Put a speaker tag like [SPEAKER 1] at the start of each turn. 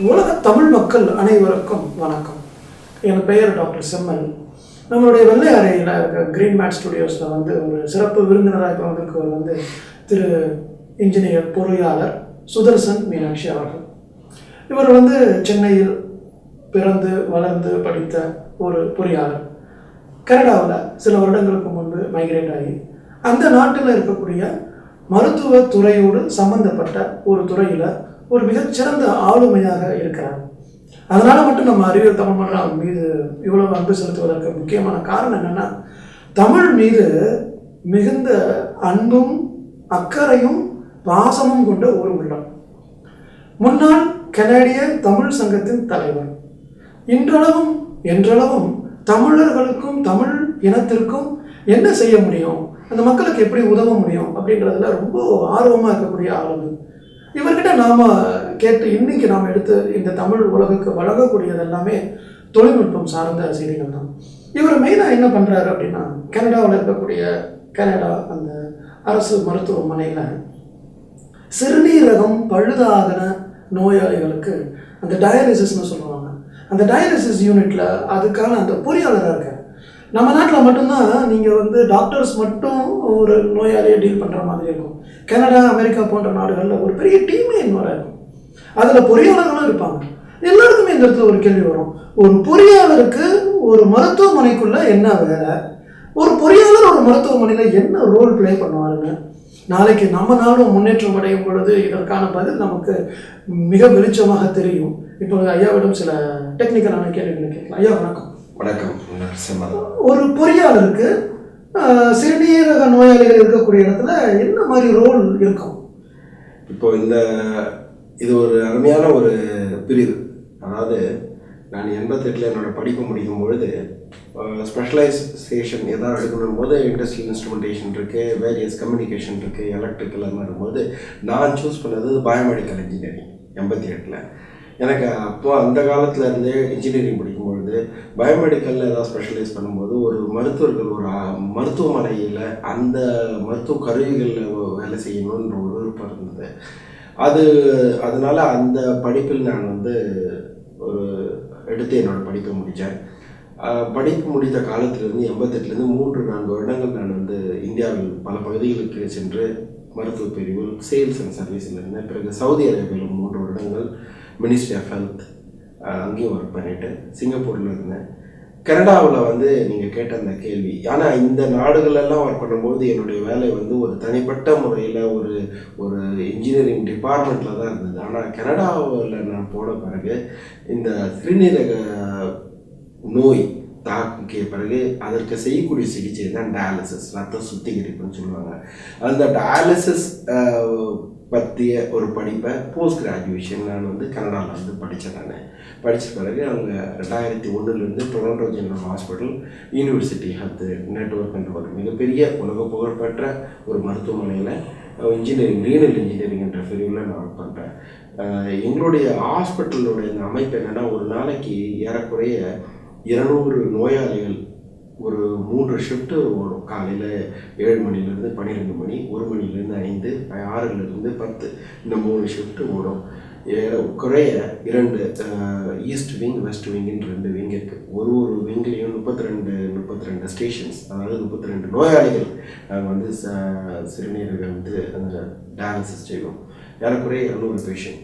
[SPEAKER 1] உலக தமிழ் மக்கள் அனைவருக்கும் வணக்கம். என் பெயர் டாக்டர் செம்மல். நம்மளுடைய வெள்ளை அறையில் இருக்க கிரீன் மேட் ஸ்டுடியோஸில் ஒரு சிறப்பு விருந்தினராக இப்போ வந்திருக்கவர் திரு இன்ஜினியர் பொறியாளர் சுதர்சன் மீனாட்சி அவர்கள். இவர் சென்னையில் பிறந்து வளர்ந்து படித்த ஒரு பொறியாளர். கனடாவில் சில வருடங்களுக்கு முன்பு மைக்ரேட் ஆகி அந்த நாட்டில் இருக்கக்கூடிய மருத்துவ துறையோடு சம்பந்தப்பட்ட ஒரு துறையில் ஒரு மிகச்சிறந்த ஆளுமையாக இருக்கிறார். அதனால் மட்டும் நம்ம அறிவியல் தமிழ் மன்றம் மீது இவ்வளவு அன்பு செலுத்துவதற்கு முக்கியமான காரணம் என்னென்னா, தமிழ் மீது மிகுந்த அன்பும் அக்கறையும் பாசமும் கொண்ட ஒரு உள்ளம். முன்னாள் கனடிய தமிழ் சங்கத்தின் தலைவர். இன்றளவும் என்றளவும் தமிழர்களுக்கும் தமிழ் இனத்திற்கும் என்ன செய்ய முடியும், அந்த மக்களுக்கு எப்படி உதவ முடியும் அப்படின்றதுல ரொம்ப ஆர்வமாக இருக்கக்கூடிய ஆளுமை. இவர்கிட்ட நாம் கேட்டு இன்னைக்கு நாம் எடுத்து இந்த தமிழ் உலகுக்கு வழங்கக்கூடியது எல்லாமே தொழில்நுட்பம் சார்ந்த செய்திகள் தான். இவர் மெயினாக என்ன பண்ணுறாரு அப்படின்னா, கனடாவில் இருக்கக்கூடிய கனடா அந்த அரசு மருத்துவமனையில் சிறுநீரகம் பழுதாகின நோயாளிகளுக்கு அந்த டயாலிசிஸ்ன்னு சொல்லுவாங்க, அந்த டயாலிசிஸ் யூனிட்டில் அதுக்கான அந்த பொறியாளராக இருக்கார். நம்ம நாட்டில் மட்டும்தான் நீங்கள் டாக்டர்ஸ் மட்டும் ஒரு நோயாளியை டீல் பண்ணுற மாதிரி இருக்கும். கனடா அமெரிக்கா போன்ற நாடுகளில் ஒரு பெரிய டீமே இன்வால்வ் இருக்கும். அதில் பொறியாளர்களும் இருப்பாங்க. எல்லாருக்குமே இந்த இடத்துல ஒரு கேள்வி வரும், ஒரு பொறியாளருக்கு ஒரு மருத்துவமனைக்குள்ளே என்ன வேலை, ஒரு பொறியாளர் ஒரு மருத்துவமனையில் என்ன ரோல் பிளே பண்ணுவாருன்னு. நாளைக்கு நம்ம நாடும் முன்னேற்றம் அடையும் பொழுது இதற்கான பதில் நமக்கு மிக வெளிச்சமாக தெரியும். இப்போ ஐயாவிடம் சில டெக்னிக்கலான கேள்விகளை கேட்கலாம். ஐயா வணக்கம்.
[SPEAKER 2] வணக்கம்.
[SPEAKER 1] ஒரு பொறியாளருக்கு சிறுநீரக நோயாளிகள் இருக்கக்கூடிய இடத்துல என்ன மாதிரி ரோல் இருக்கும்?
[SPEAKER 2] இப்போ இது ஒரு அருமையான ஒரு பிரிவு. அதாவது நான் 88 என்னோட படிப்பு முடிக்கும் பொழுது ஸ்பெஷலைசேஷன் எதாவது எடுக்கணும் போது இண்டஸ்ட்ரியல் இன்ஸ்ட்ருமெண்டேஷன் இருக்குது, வேரியஸ் கம்யூனிகேஷன் இருக்குது, எலக்ட்ரிக்கல் அது மாதிரி இருக்கும்போது நான் சூஸ் பண்ணது பயோமெடிக்கல் இன்ஜினியரிங் 88. எனக்கு அப்போது அந்த காலத்தில் இருந்தே இன்ஜினியரிங் படிக்கும்பொழுது பயோமெடிக்கலில் ஏதாவது ஸ்பெஷலைஸ் பண்ணும்போது ஒரு மருத்துவர்கள் ஒரு மருத்துவமனையில் அந்த மருத்துவ கருவிகளில் வேலை செய்யணுன்ற ஒரு விருப்பம் இருந்தது. அதனால் அந்த படிப்பில் நான் ஒரு எடுத்து என்னோடய படிப்பை முடித்தேன். படிப்பு முடித்த காலத்திலேருந்து 88லேருந்து 3-4 வருடங்கள் நான் இந்தியாவில் பல பகுதிகளுக்கு சென்று மருத்துவ பிரிவில் சேல்ஸ் அண்ட் சர்வீஸில் இருந்தேன். பிறகு சவுதி அரேபியாவில் 3 வருடங்கள் மினிஸ்ட்ரி ஆஃப் ஹெல்த் அங்கேயும் ஒர்க் பண்ணிவிட்டு சிங்கப்பூரில் இருந்தேன். கனடாவில் நீங்கள் கேட்ட அந்த கேள்வி, ஆனால் இந்த நாடுகளெல்லாம் ஒர்க் பண்ணும்போது என்னுடைய வேலை ஒரு தனிப்பட்ட முறையில் ஒரு இன்ஜினியரிங் டிபார்ட்மெண்ட்டில் தான் இருந்தது. ஆனால் கனடாவில் நான் போன பிறகு இந்த சிறுநீரக நோய் தாக்கிய பிறகு அதற்கு செய்யக்கூடிய சிகிச்சை தான் டயாலிசிஸ், ரத்த சுத்திகரிப்புன்னு சொல்லுவாங்க. அந்த டயாலிசிஸ் பற்றிய ஒரு படிப்பை போஸ்ட் கிராஜுவேஷன் நான் கனடாவில் படித்தேன். நான் படித்த பிறகு அவங்க 2001 Toronto general hospital university health network என்ற ஒரு மிகப்பெரிய உலக புகழ்பெற்ற ஒரு மருத்துவமனையில் இன்ஜினியரிங் ரீனல் இன்ஜினியரிங் என்ற பிரிவில் நான் ஒர்க் பண்ணுறேன். எங்களுடைய ஹாஸ்பிட்டலுடைய இந்த அமைப்பு என்னென்னா, ஒரு நாளைக்கு ஏறக்குறைய 200 நோயாளிகள் ஒரு 3 ஷிஃப்ட்டு ஓடும். காலையில் 7 மணிலேருந்து 12 மணி, 1 மணிலேருந்து 5, 6லேருந்து 10, இந்த 3 ஷிஃப்ட்டு ஓடும். குறைய 2 ஈஸ்ட் விங் வெஸ்ட் விங்குன்னு 2 விங் இருக்குது. ஒரு விங்லேயும் 32 ஸ்டேஷன்ஸ், அதாவது 32 நோயாளிகள் நாங்கள் சிறுநீரக அந்த டயாலிசிஸ் செய்வோம். ஏறக்குறைய 200 பேஷண்ட்.